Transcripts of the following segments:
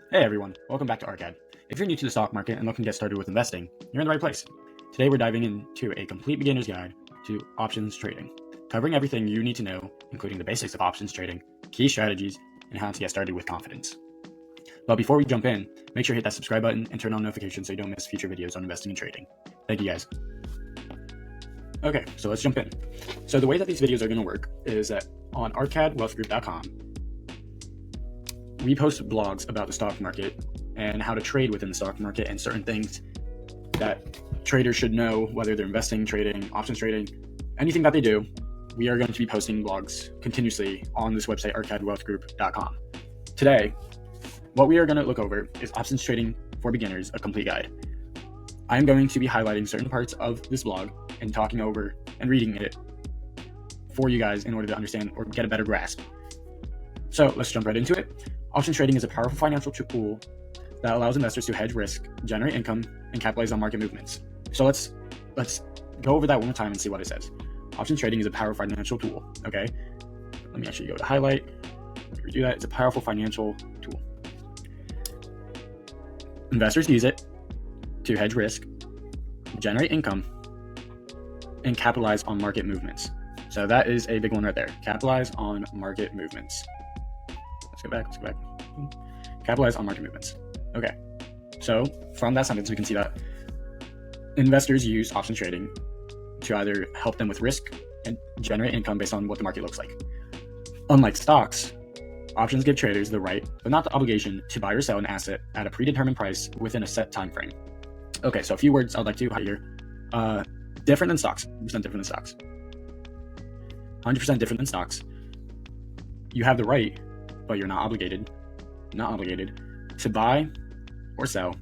Hey everyone, welcome back to Arkad. If you're new to the stock market and looking to get started with investing, you're in the right place. Today we're diving into a complete beginner's guide to options trading, covering everything you need to know, including the basics of options trading, key strategies, and how to get started with confidence. But before we jump in, make sure to hit that subscribe button and turn on notifications so you don't miss future videos on investing and trading. Thank you guys. Okay, so let's jump in. So the way that these videos are going to work is that on arkadwealthgroup.com, we post blogs about the stock market and how to trade within the stock market and certain things that traders should know, whether they're investing, trading, options trading, anything that they do. We are going to be posting blogs continuously on this website, arkadwealthgroup.com. Today, what we are going to look over is Options Trading for Beginners, a complete guide. I am going to be highlighting certain parts of this blog and talking over and reading it for you guys in order to understand or get a better grasp. So let's jump right into it. Options trading is a powerful financial tool that allows investors to hedge risk, generate income, and capitalize on market movements. So let's go over that one more time and see what it says. Options trading is a powerful financial tool. Okay, let me actually go to highlight. Redo that. It's a powerful financial tool. Investors use it to hedge risk, generate income, and capitalize on market movements. So that is a big one right there. Capitalize on market movements. Let's go back. Capitalize on market movements. Okay. So from that sentence, we can see that investors use options trading to either help them with risk and generate income based on what the market looks like. Unlike stocks, options give traders the right, but not the obligation, to buy or sell an asset at a predetermined price within a set time frame. Okay, so a few words I'd like to highlight here. Different than stocks. 100% different than stocks. 100% different than stocks. You have the right, but you're not obligated to buy or sell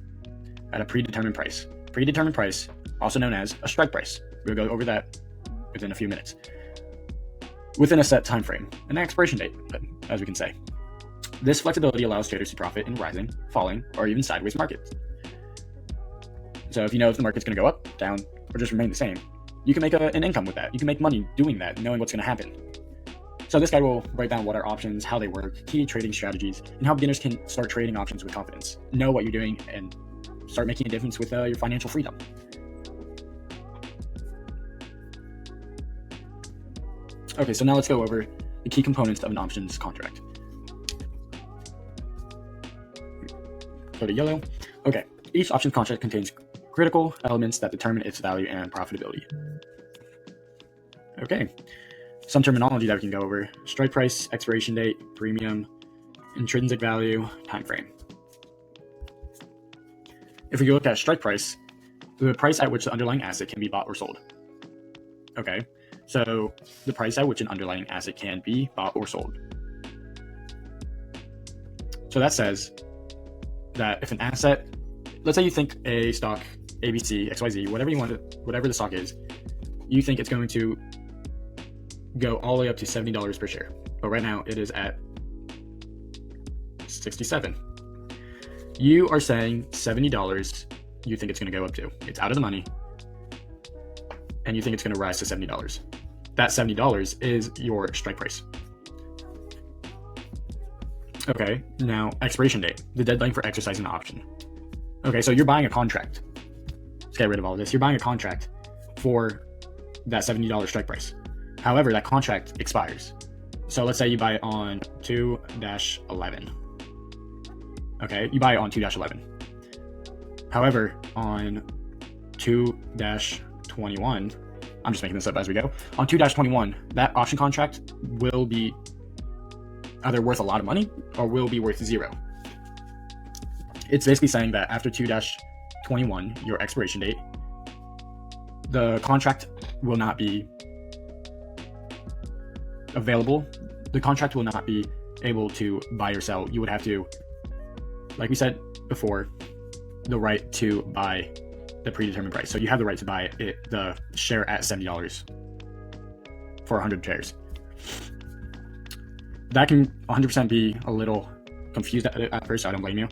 at a predetermined price. Predetermined price, also known as a strike price. We'll go over that within a few minutes. Within a set time frame, an expiration date, as we can say. This flexibility allows traders to profit in rising, falling, or even sideways markets. So if you know if the market's going to go up, down, or just remain the same, you can make an income with that. You can make money doing that, knowing what's going to happen. So this guide will break down what are options, how they work, key trading strategies, and how beginners can start trading options with confidence. Know what you're doing and start making a difference with your financial freedom. Okay, so now let's go over the key components of an options contract. Go to yellow. Okay, each options contract contains critical elements that determine its value and profitability. Okay. Some terminology that we can go over: strike price, expiration date, premium, intrinsic value, time frame. If we look at strike price, the price at which the underlying asset can be bought or sold. Okay, so the price at which an underlying asset can be bought or sold. So that says that if an asset, let's say you think a stock, ABC, XYZ, whatever the stock is, you think it's going to go all the way up to $70 per share, but right now it is at 67. You are saying $70 you think it's going to go up to. It's out of the money, and you think it's going to rise to $70. That $70 is your strike price. Okay, now expiration date, the deadline for exercising the option. Okay, so you're buying a contract. Let's get rid of all of this. You're buying a contract for that $70 strike price. However, that contract expires. So let's say you buy it on 2-11. Okay, you buy it on 2-11. However, on 2-21, I'm just making this up as we go. On 2-21, that option contract will be either worth a lot of money or will be worth zero. It's basically saying that after 2-21, your expiration date, the contract will not be available. The contract will not be able to buy or sell. You would have to, like we said before, the right to buy the predetermined price. So you have the right to buy the share at $70 for 100 shares. That can 100% be a little confused at first. I don't blame you,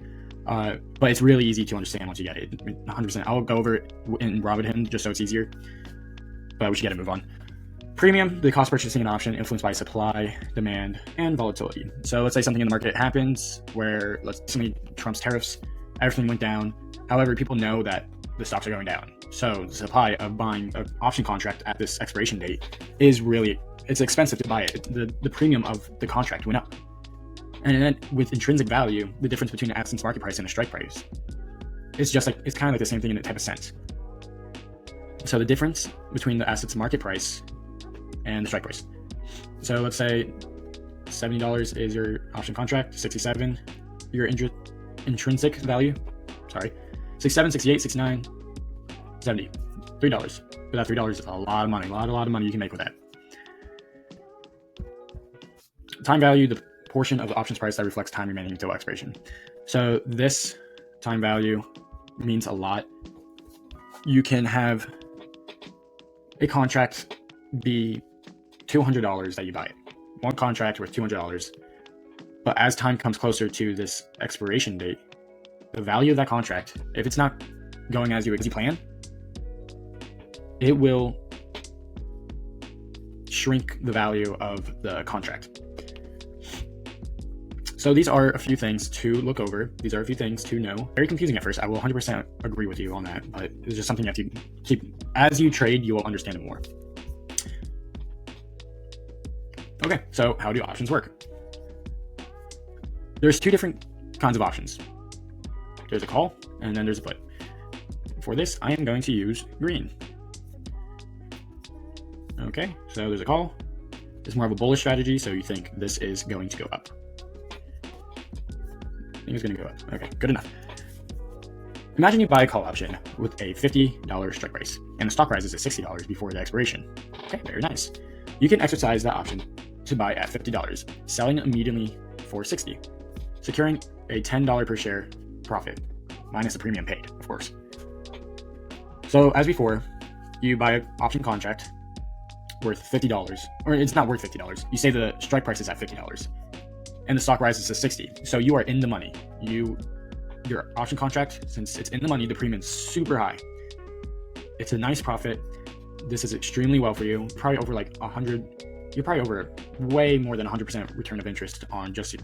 but it's really easy to understand once you get it. 100%. I'll go over it in Robinhood just so it's easier, but we should get a move on. Premium, the cost purchasing an option influenced by supply, demand, and volatility. So let's say something in the market happens where somebody trumps tariffs, everything went down. However, people know that the stocks are going down. So the supply of buying an option contract at this expiration date is it's expensive to buy it. The premium of the contract went up. And then with intrinsic value, the difference between an asset's market price and a strike price, it's kind of like the same thing in a type of sense. So the difference between the asset's market price and the strike price. So let's say $70 is your option contract, 67 your intrinsic value. Sorry, 67, 68, 69, 70, $3. But that $3 is a lot of money, a lot of money you can make with that. Time value, the portion of the options price that reflects time remaining until expiration. So this time value means a lot. You can have a contract be $200 that you buy it. One contract worth $200. But as time comes closer to this expiration date, the value of that contract, if it's not going as you plan, it will shrink the value of the contract. So these are a few things to look over. These are a few things to know. Very confusing at first. I will 100% agree with you on that, but it's just something you have to keep. As you trade, you will understand it more. Okay, so how do options work? There's two different kinds of options. There's a call, and then there's a put. For this, I am going to use green. Okay, so there's a call. It's more of a bullish strategy, so you think this is going to go up. I think it's going to go up. Okay, good enough. Imagine you buy a call option with a $50 strike price, and the stock rises at $60 before the expiration. Okay, very nice. You can exercise that option to buy at $50, selling immediately for $60, securing a $10 per share profit, minus the premium paid, of course. So as before, you buy an option contract worth $50, or it's not worth $50. You say the strike price is at $50, and the stock rises to $60. So you are in the money. Your option contract, since it's in the money, the premium is super high. It's a nice profit. This is extremely well for you. Probably over like 100. You're probably over way more than 100% return of interest on just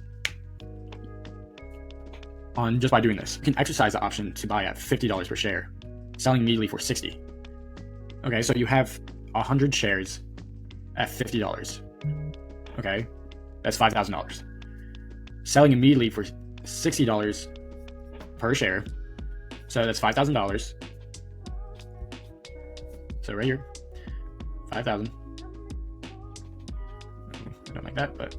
by doing this. You can exercise the option to buy at $50 per share, selling immediately for $60. Okay, so you have 100 shares at $50. Okay, that's $5,000. Selling immediately for $60 per share, so that's $5,000. So right here, 5,000. I don't like that, but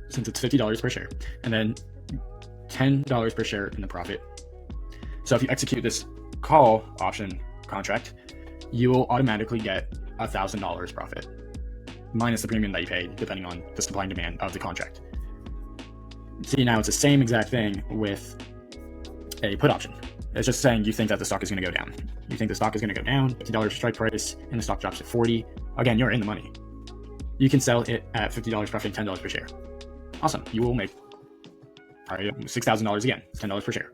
since it's $50 per share, and then $10 per share in the profit. So if you execute this call option contract, you will automatically get $1,000 profit, minus the premium that you paid, depending on the supply and demand of the contract. See, now it's the same exact thing with a put option. It's just saying you think that the stock is going to go down. You think the stock is going to go down, $50 strike price, and the stock drops to $40. Again, you're in the money. You can sell it at $50, profiting $10 per share. Awesome. You will make probably $6,000 again, $10 per share.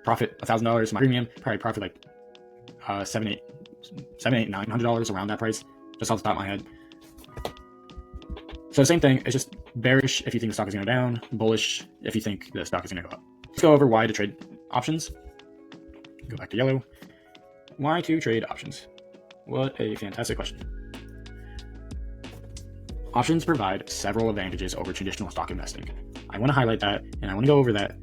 Profit $1,000. My premium probably profit like $700, $900 around that price, just off the top of my head. So same thing. It's just bearish if you think the stock is going to go down, bullish if you think the stock is going to go up. Let's go over why to trade options. Go back to yellow. Why to trade options? What a fantastic question. Options provide several advantages over traditional stock investing. I want to highlight that, and I want to go over that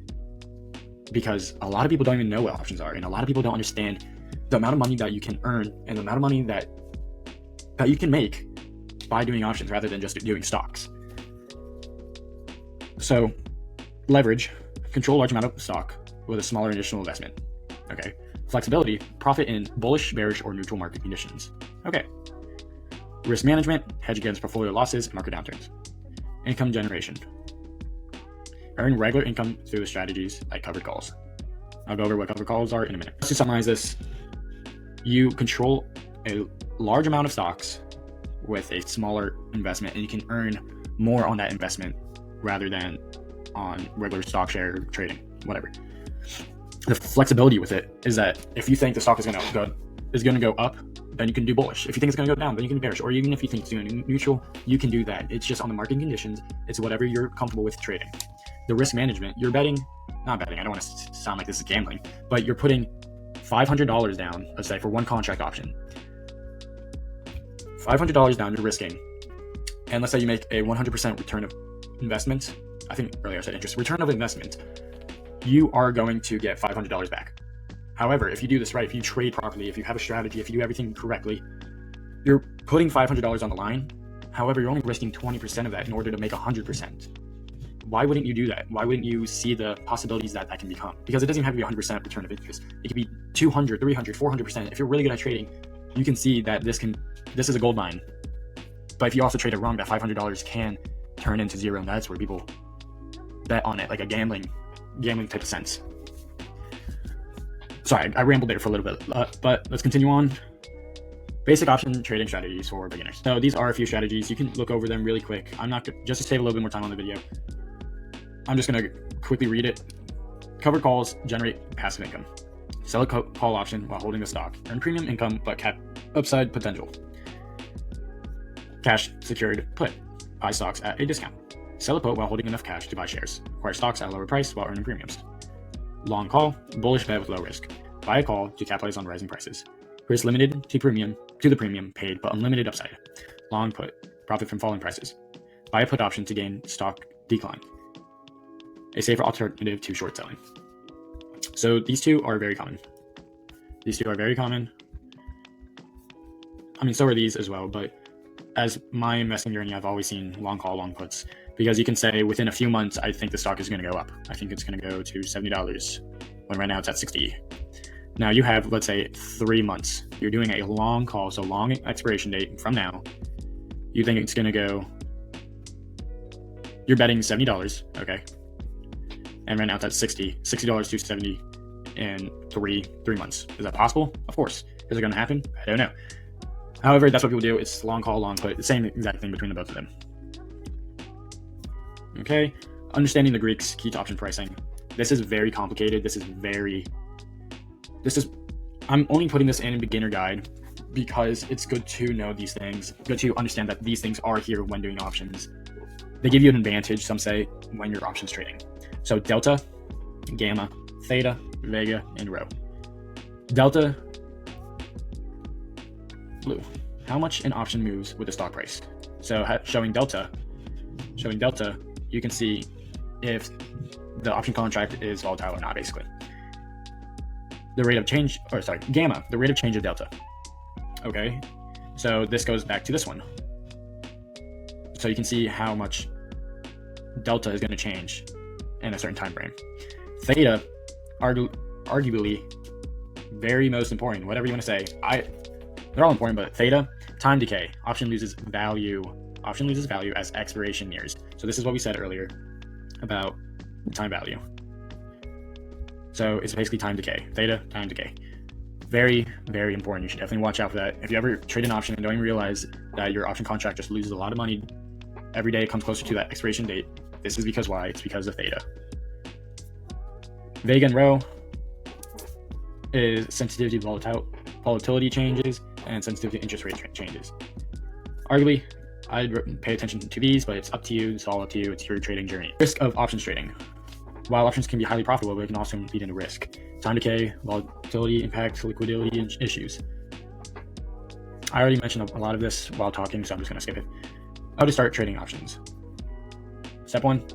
because a lot of people don't even know what options are, and a lot of people don't understand the amount of money that you can earn and the amount of money that you can make by doing options rather than just doing stocks. So, leverage, control a large amount of stock with a smaller initial investment. Okay. Flexibility, profit in bullish, bearish, or neutral market conditions. Okay. Risk management, hedge against portfolio losses and market downturns. Income generation. Earn regular income through the strategies like covered calls. I'll go over what covered calls are in a minute. Just to summarize this, you control a large amount of stocks with a smaller investment, and you can earn more on that investment rather than on regular stock share trading, whatever. The flexibility with it is that if you think the stock is going to go up then you can do bullish. If you think it's going to go down, then you can do bearish. Or even if you think it's doing neutral, you can do that. It's just on the market conditions. It's whatever you're comfortable with trading. The risk management, you're betting, not betting, I don't want to sound like this is gambling, but you're putting $500 down, let's say, for one contract option. $500 down, you're risking. And let's say you make a 100% return of investment. I think earlier I said interest. Return of investment, you are going to get $500 back. However, if you do this right, if you trade properly, if you have a strategy, if you do everything correctly, you're putting $500 on the line. However, you're only risking 20% of that in order to make 100%. Why wouldn't you do that? Why wouldn't you see the possibilities that can become? Because it doesn't even have to be 100% return of interest. It could be 200, 300, 400%. If you're really good at trading, you can see that this is a gold mine. But if you also trade it wrong, that $500 can turn into zero, and that's where people bet on it, like a gambling type of sense. Sorry, I rambled there for a little bit, but let's continue on. Basic option trading strategies for beginners. So these are a few strategies. You can look over them really quick. I'm not just to save a little bit more time on the video. I'm just going to quickly read it. Covered calls generate passive income. Sell a call option while holding the stock. Earn premium income but cap upside potential. Cash secured put. Buy stocks at a discount. Sell a put while holding enough cash to buy shares. Acquire stocks at a lower price while earning premiums. Long call. Bullish bet with low risk. Buy a call to capitalize on rising prices. Risk limited to the premium paid but unlimited upside. Long put. Profit from falling prices. Buy a put option to gain stock decline. A safer alternative to short selling. So these two are very common. I mean, so are these as well, but as my investing journey, I've always seen long call, long puts, because you can say within a few months, I think the stock is going to go up. I think it's going to go to $70 when right now it's at 60. Now you have, let's say, 3 months. You're doing a long call, so long expiration date from now. You think it's going to go, you're betting $70, okay? And right now it's at $60 to 70 in three months. Is that possible? Of course. Is it going to happen? I don't know. However, that's what people do. It's long call, long put. The same exact thing between the both of them. Okay. Understanding the Greeks key to option pricing. This is very complicated. I'm only putting this in a beginner guide because it's good to know these things. Good to understand that these things are here when doing options. They give you an advantage, some say, when you're options trading. So delta, gamma, theta, vega, and rho. Delta, blue. How much an option moves with the stock price. So showing delta, you can see if the option contract is volatile or not, basically. The rate of change, gamma, the rate of change of delta. Okay, so this goes back to this one. So you can see how much delta is going to change in a certain time frame. Theta, arguably very most important, whatever you want to say. They're all important, but theta, time decay. Option loses value as expiration nears. So this is what we said earlier about time value. So it's basically time decay. Theta, time decay. Very, very important. You should definitely watch out for that. If you ever trade an option and don't even realize that your option contract just loses a lot of money every day it comes closer to that expiration date, this is because why? It's because of theta. Vega and rho is sensitivity to volatility changes and sensitivity to interest rate changes. Arguably, I'd pay attention to these, but it's up to you. It's all up to you. It's your trading journey. Risk of options trading. While options can be highly profitable, but it can also lead into risk. Time decay, volatility, impact, liquidity issues. I already mentioned a lot of this while talking, so I'm just going to skip it. How to start trading options. Step 1,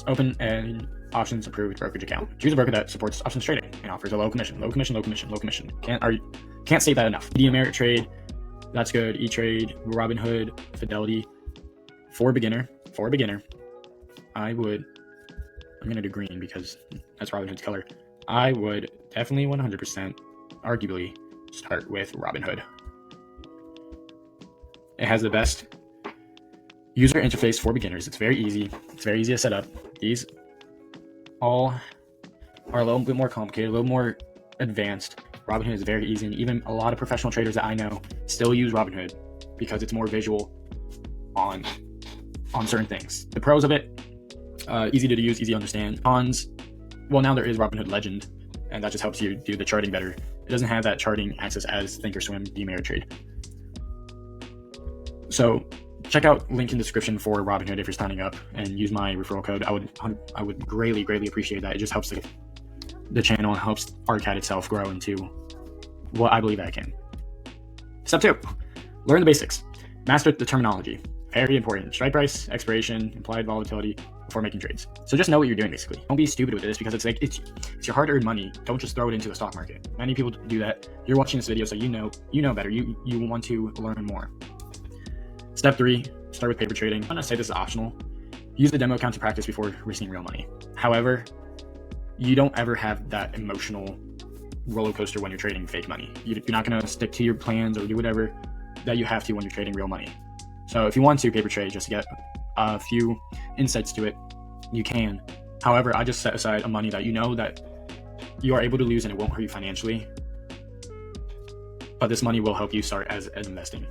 open an options approved brokerage account. Choose a broker that supports options trading and offers a low commission. Can't say that enough. The Ameritrade, that's good. E-Trade, Robinhood, Fidelity. For beginner, I'm going to do green because that's Robinhood's color. I would definitely 100% arguably start with Robinhood. It has the best user interface for beginners. It's very easy. It's very easy to set up. These all are a little bit more complicated, a little more advanced. Robinhood is very easy, and even a lot of professional traders that I know still use Robinhood because it's more visual on certain things. The pros of it, easy to use, easy to understand. Cons, well, now there is Robinhood Legend, and that just helps you do the charting better. It doesn't have that charting access as Thinkorswim, Ameritrade. So check out link in the description for Robinhood if you're signing up, and use my referral code. I would greatly appreciate that. It just helps the channel and helps Arkad itself grow into what I believe that it can. Step 2, learn the basics. Master the terminology. Very important. Strike price, expiration, implied volatility before making trades. So just know what you're doing, basically. Don't be stupid with this, because it's your hard-earned money. Don't just throw it into the stock market. Many people do that. You're watching this video, so you know better. You want to learn more. Step 3, start with paper trading. I'm going to say this is optional. Use the demo account to practice before risking real money. However, you don't ever have that emotional roller coaster when you're trading fake money. You're not going to stick to your plans or do whatever that you have to when you're trading real money. So if you want to paper trade just to get a few insights to it, you can. However, I just set aside a money that you know that you are able to lose and it won't hurt you financially. But this money will help you start as investing.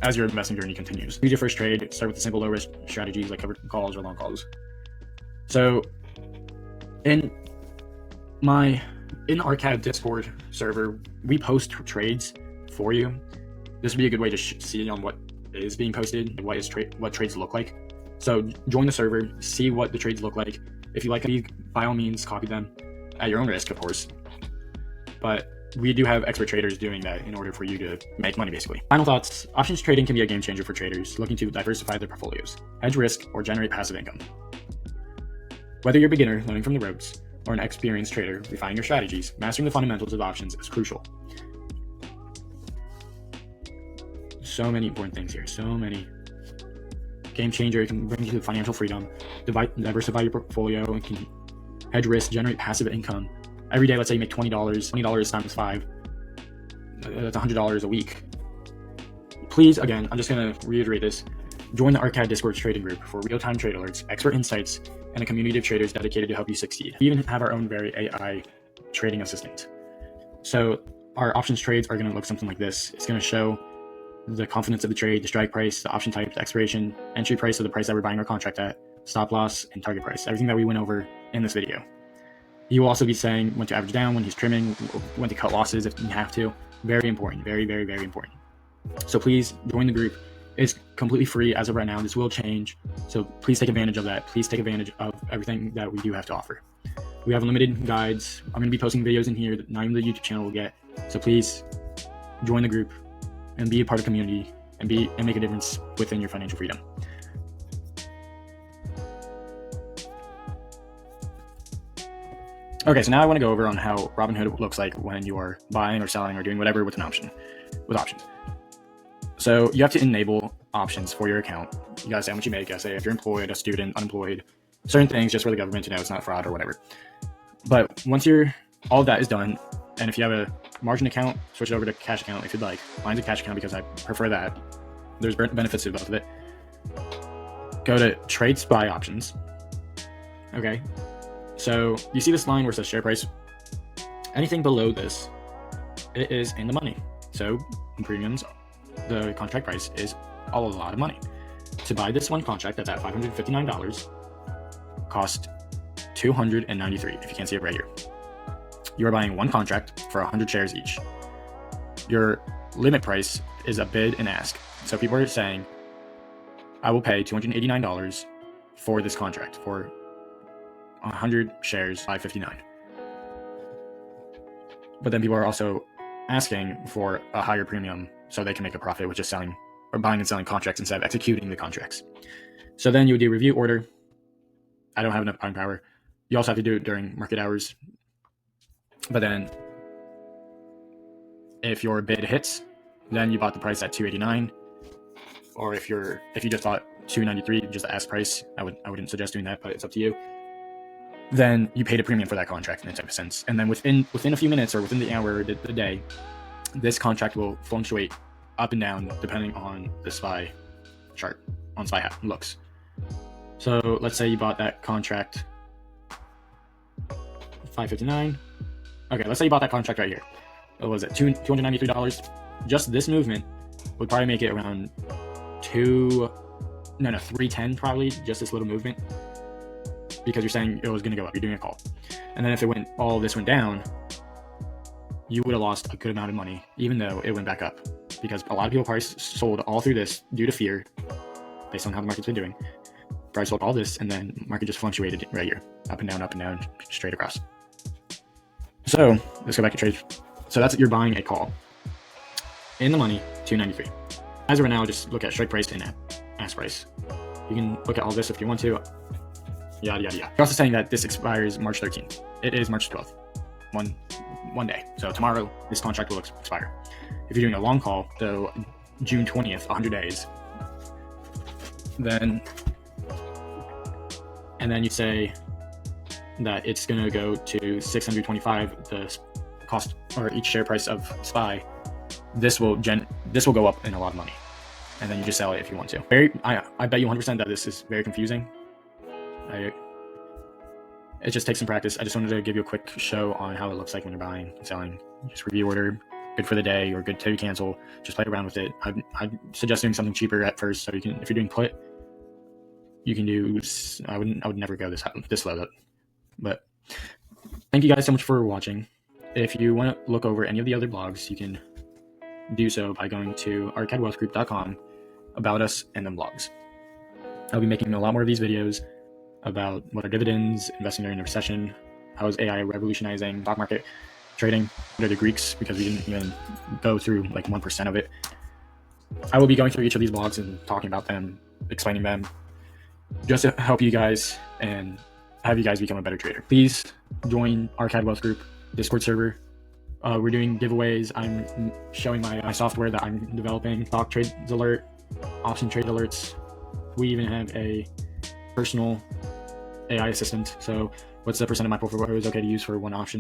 As your investing journey continues. Use your first trade. Start with the simple low risk strategies like covered calls or long calls. So in Arkad Discord server, we post trades for you. This would be a good way to see on what is being posted, what trades look like. So join the server, see what the trades look like. If you like these, by all means, copy them at your own risk, of course. But we do have expert traders doing that in order for you to make money, basically. Final thoughts. Options trading can be a game changer for traders looking to diversify their portfolios, hedge risk, or generate passive income. Whether you're a beginner learning from the ropes or an experienced trader refining your strategies, mastering the fundamentals of options is crucial. So many important things here. So many. Game changer. It can bring you to financial freedom, diversify your portfolio, and can hedge risk, generate passive income. Every day, let's say you make $20. $20 times 5. That's $100 a week. Please, again, I'm just going to reiterate this. Join the Arkad Discord trading group for real-time trade alerts, expert insights, and a community of traders dedicated to help you succeed. We even have our own very AI trading assistant. So our options trades are going to look something like this. It's going to show the confidence of the trade, the strike price, the option type, the expiration, entry price of the price that we're buying our contract at, stop loss, and target price. Everything that we went over in this video. You will also be saying when to average down, when he's trimming, when to cut losses if you have to. Very important. Very important. So please join the group. It's completely free as of right now. This will change. So please take advantage of that. Please take advantage of everything that we do have to offer. We have unlimited guides. I'm going to be posting videos in here that not even the YouTube channel will get. So please join the group and be a part of the community and make a difference within your financial freedom. Okay, so now I want to go over on how Robinhood looks like when you are buying or selling or doing whatever with options. So you have to enable options for your account. You gotta say how much you make. You gotta say if you're employed, a student, unemployed, certain things just for the government to know it's not fraud or whatever. But once all of that is done, and if you have a margin account, switch it over to cash account if you'd like. Mine's a cash account because I prefer that. There's benefits to both of it. Go to trade SPY options. Okay. So you see this line where it says share price. Anything below this, it is in the money. So in premiums, the contract price is a lot of money. To buy this one contract that's at $559 cost $293, if you can't see it right here. You are buying one contract for 100 shares each. Your limit price is a bid and ask. So people are saying, I will pay $289 for this contract for 100 shares, $559. But then people are also asking for a higher premium so they can make a profit with just selling or buying and selling contracts instead of executing the contracts. So then you would do review order. I don't have enough buying power. You also have to do it during market hours. But then if your bid hits, then you bought the price at $289. Or if you just bought $293, just the ask price, I wouldn't suggest doing that, but it's up to you. Then you paid a premium for that contract in a type of sense. And then within a few minutes or within the hour or the day, this contract will fluctuate up and down depending on the SPY chart, on SPY looks. So let's say you bought that contract $559. Okay, let's say you bought that contract right here. What was it? $293. Just this movement would probably make it around $310 probably, just this little movement. Because you're saying it was going to go up, you're doing a call. And then if all this went down, you would have lost a good amount of money, even though it went back up, because a lot of people probably sold all through this due to fear, based on how the market's been doing. Probably sold all this, and then market just fluctuated right here, up and down, straight across. So let's go back to trades. So that's you're buying a call in the money, 293. As of right now, just look at strike price and ask price. You can look at all this if you want to. Yada yada yada. You're also saying that this expires March 13th. It is March 12th. One day. So tomorrow, this contract will expire. If you're doing a long call, though, June 20th, 100 days, then you say that it's going to go to 625, the cost or each share price of SPY. This will go up in a lot of money, and then you just sell it if you want to. I bet you 100% that this is very confusing. It just takes some practice. I just wanted to give you a quick show on how it looks like when you're buying and selling. Just review order, good for the day or good till you cancel. Just play around with it. I'd suggest doing something cheaper at first, so you can, if you're doing put, you can do. I would never go this low. But thank you guys so much for watching. If you want to look over any of the other blogs, you can do so by going to arkadwealthgroup.com, about us, and then blogs. I'll be making a lot more of these videos about what are dividends, investing during a recession, how is AI revolutionizing stock market trading, what are the Greeks, because we didn't even go through like 1% of it. I will be going through each of these blogs and talking about them, explaining them, just to help you guys and have you guys become a better trader. Please join Arkad Wealth Group Discord server. We're doing giveaways. I'm showing my software that I'm developing, stock trades alert, option trade alerts. We even have a personal AI assistant. So what's the percent of my portfolio is okay to use for one option?